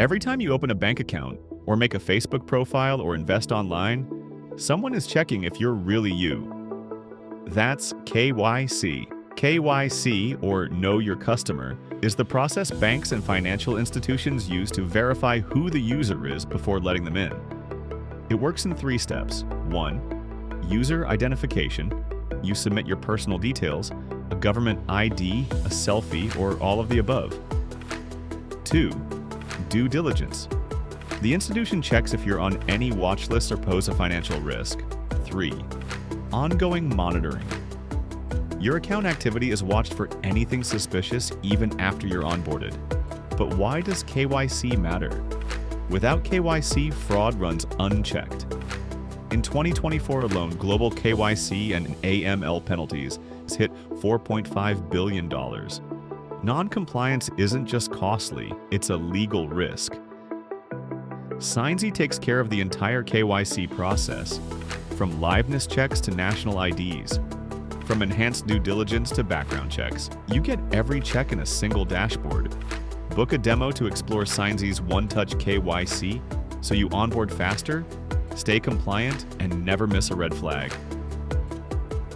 Every time you open a bank account, or make a Facebook profile or invest online, someone is checking if you're really you. That's KYC. KYC, or Know Your Customer, is the process banks and financial institutions use to verify who the user is before letting them in. It works in 3 steps. 1. User identification. You submit your personal details, a government ID, a selfie, or all of the above. 2. Due diligence. The institution checks if you're on any watch list or pose a financial risk. 3. Ongoing monitoring. Your account activity is watched for anything suspicious even after you're onboarded. But why does KYC matter? Without KYC, fraud runs unchecked. In 2024 alone, global KYC and AML penalties hit $4.5 billion. Non-compliance isn't just costly, it's a legal risk. Signzy takes care of the entire KYC process, from liveness checks to national IDs, from enhanced due diligence to background checks. You get every check in a single dashboard. Book a demo to explore Signzy's one-touch KYC so you onboard faster, stay compliant, and never miss a red flag.